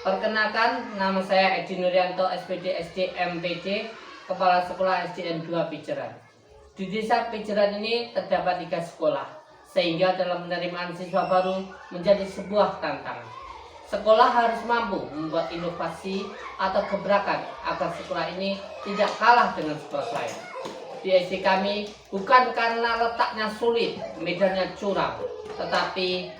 Perkenalkan, nama saya Edi Nuryanto, SPD SD MPD, Kepala Sekolah SDN 2 Pijeran. Di desa Pijeran ini terdapat 3 sekolah, sehingga dalam penerimaan siswa baru menjadi sebuah tantangan. Sekolah harus mampu membuat inovasi atau gebrakan agar sekolah ini tidak kalah dengan sekolah lain. Di SD kami bukan karena letaknya sulit, medannya curam, tetapi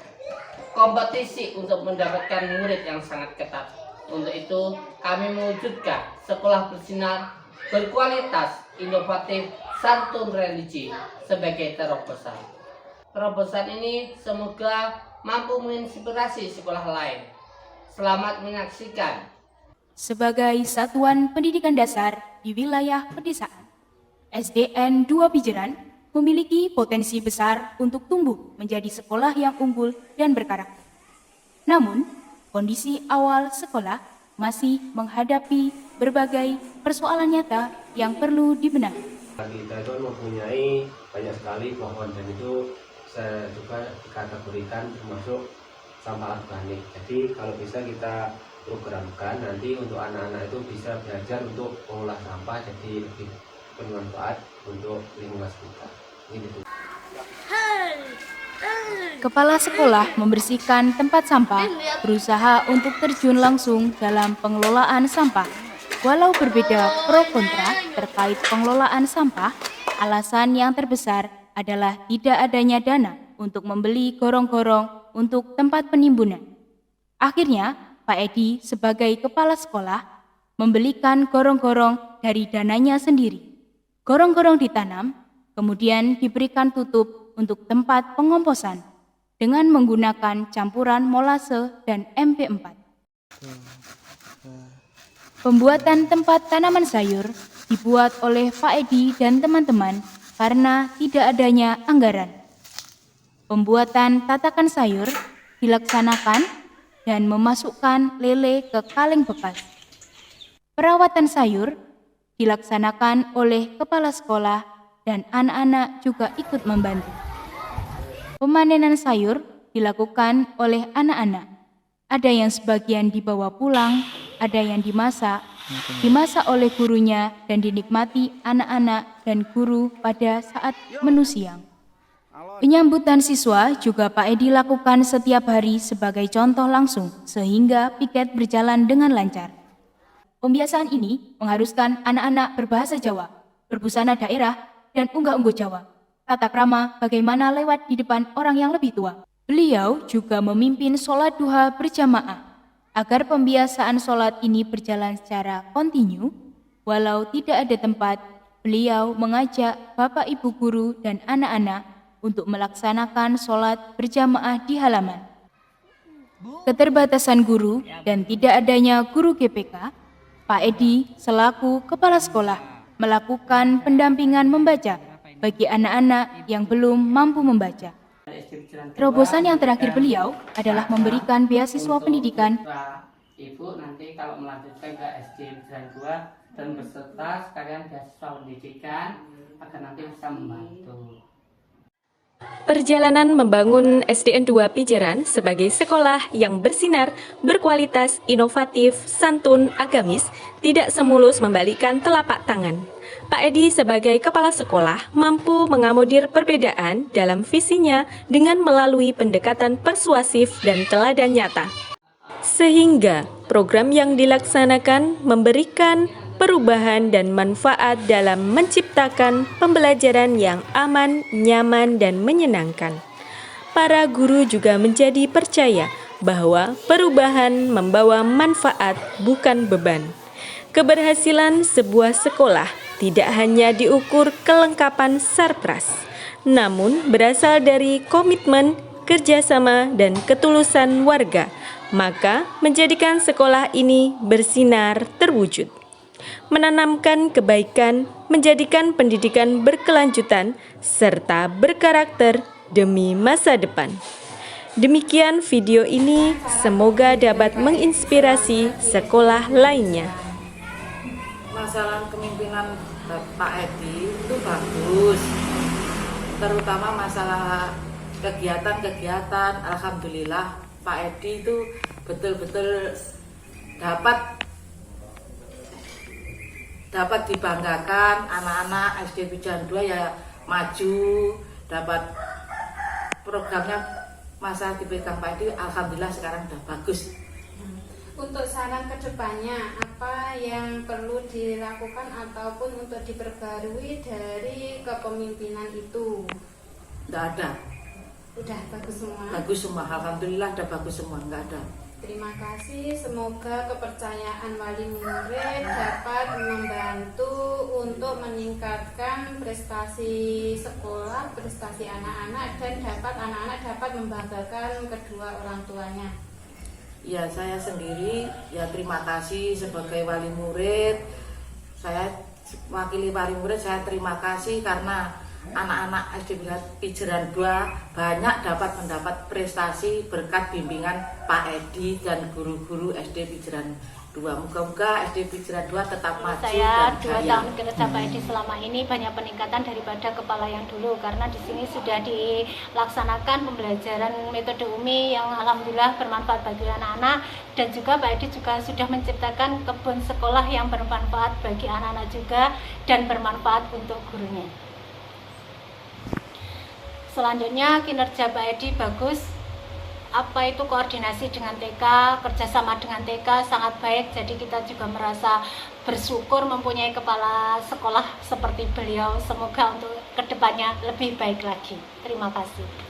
kompetisi untuk mendapatkan murid yang sangat ketat. Untuk itu, kami mewujudkan sekolah bersinar, berkualitas, inovatif, santun religi sebagai terobosan. Terobosan ini semoga mampu menginspirasi sekolah lain. Selamat menyaksikan. Sebagai satuan pendidikan dasar di wilayah pedesaan, SDN 2 Pijeran memiliki potensi besar untuk tumbuh menjadi sekolah yang unggul dan berkarakter. Namun, kondisi awal sekolah masih menghadapi berbagai persoalan nyata yang perlu dibenahi. Kita itu mempunyai banyak sekali pohon dan itu saya juga dikategorikan termasuk sampah organik. Jadi kalau bisa kita programkan nanti untuk anak-anak itu bisa belajar untuk mengolah sampah jadi lebih bermanfaat untuk lingkungan sekitar. Gitu. Kepala sekolah membersihkan tempat sampah, berusaha untuk terjun langsung dalam pengelolaan sampah. Walau berbeda pro kontra terkait pengelolaan sampah, alasan yang terbesar adalah tidak adanya dana untuk membeli gorong-gorong untuk tempat penimbunan. Akhirnya, Pak Edi sebagai kepala sekolah membelikan gorong-gorong dari dananya sendiri. Gorong-gorong ditanam, kemudian diberikan tutup untuk tempat pengomposan dengan menggunakan campuran molase dan MP4. Pembuatan tempat tanaman sayur dibuat oleh Pak Edi dan teman-teman karena tidak adanya anggaran. Pembuatan tatakan sayur dilaksanakan dan memasukkan lele ke kaleng bekas. Perawatan sayur dilaksanakan oleh kepala sekolah dan anak-anak juga ikut membantu. Pemanenan sayur dilakukan oleh anak-anak. Ada yang sebagian dibawa pulang, ada yang dimasak oleh gurunya dan dinikmati anak-anak dan guru pada saat menu siang. Penyambutan siswa juga Pak Edi lakukan setiap hari sebagai contoh langsung sehingga piket berjalan dengan lancar. Pembiasaan ini mengharuskan anak-anak berbahasa Jawa, berbusana daerah, dan unggah-ungguh Jawa. Tata krama bagaimana lewat di depan orang yang lebih tua. Beliau juga memimpin sholat duha berjamaah. Agar pembiasaan sholat ini berjalan secara kontinu, walau tidak ada tempat, beliau mengajak Bapak Ibu guru dan anak-anak untuk melaksanakan sholat berjamaah di halaman. Keterbatasan guru dan tidak adanya guru GPK, Pak Edi selaku kepala sekolah melakukan pendampingan membaca bagi anak-anak yang belum mampu membaca. Terobosan yang terakhir beliau adalah memberikan beasiswa pendidikan. Ibu nanti kalau melanjutkan ke SD Pijeran 2 dan berserta sekalian beasiswa pendidikan agar nanti bisa membantu. Perjalanan membangun SDN 2 Pijeran sebagai sekolah yang bersinar, berkualitas, inovatif, santun, agamis, tidak semulus membalikan telapak tangan. Pak Edi sebagai kepala sekolah mampu mengakomodir perbedaan dalam visinya dengan melalui pendekatan persuasif dan teladan nyata. Sehingga program yang dilaksanakan memberikan perubahan dan manfaat dalam menciptakan pembelajaran yang aman, nyaman, dan menyenangkan. Para guru juga menjadi percaya bahwa perubahan membawa manfaat bukan beban. Keberhasilan sebuah sekolah tidak hanya diukur kelengkapan sarpras, namun berasal dari komitmen, kerjasama, dan ketulusan warga, maka menjadikan sekolah ini bersinar terwujud. Menanamkan kebaikan, menjadikan pendidikan berkelanjutan, serta berkarakter demi masa depan. Demikian video ini, semoga dapat menginspirasi sekolah lainnya. Masalah kepemimpinan Pak Edi itu bagus, terutama masalah kegiatan-kegiatan. Alhamdulillah Pak Edi itu betul-betul dapat dibanggakan, anak-anak SD Pijeran 2 ya maju, dapat programnya masa dipegang Pak Edi, alhamdulillah sekarang udah bagus. Untuk saran kedepannya, apa yang perlu dilakukan ataupun untuk diperbarui dari kepemimpinan itu? Nggak ada, Udah bagus semua. bagus semua, alhamdulillah udah bagus semua, nggak ada. Terima kasih. Semoga kepercayaan wali murid dapat membantu untuk meningkatkan prestasi sekolah, prestasi anak-anak, dan anak-anak dapat membanggakan kedua orang tuanya. Ya saya sendiri ya terima kasih sebagai wali murid. Saya wakili wali murid, saya terima kasih karena anak-anak SD Pijeran 2 banyak mendapat prestasi berkat bimbingan Pak Edi dan guru-guru SD Pijeran 2. Moga-moga SD Pijeran 2 tetap maju Saya dan 2 jaya. tahun kerja Pak Edi selama ini banyak peningkatan daripada kepala yang dulu, karena di sini sudah dilaksanakan pembelajaran metode UMI yang alhamdulillah bermanfaat bagi anak-anak, dan juga Pak Edi juga sudah menciptakan kebun sekolah yang bermanfaat bagi anak-anak juga dan bermanfaat untuk gurunya. Selanjutnya kinerja Pak Edi bagus. Apa itu koordinasi dengan TK, kerjasama dengan TK sangat baik, jadi kita juga merasa bersyukur mempunyai kepala sekolah seperti beliau. Semoga untuk kedepannya lebih baik lagi. Terima kasih.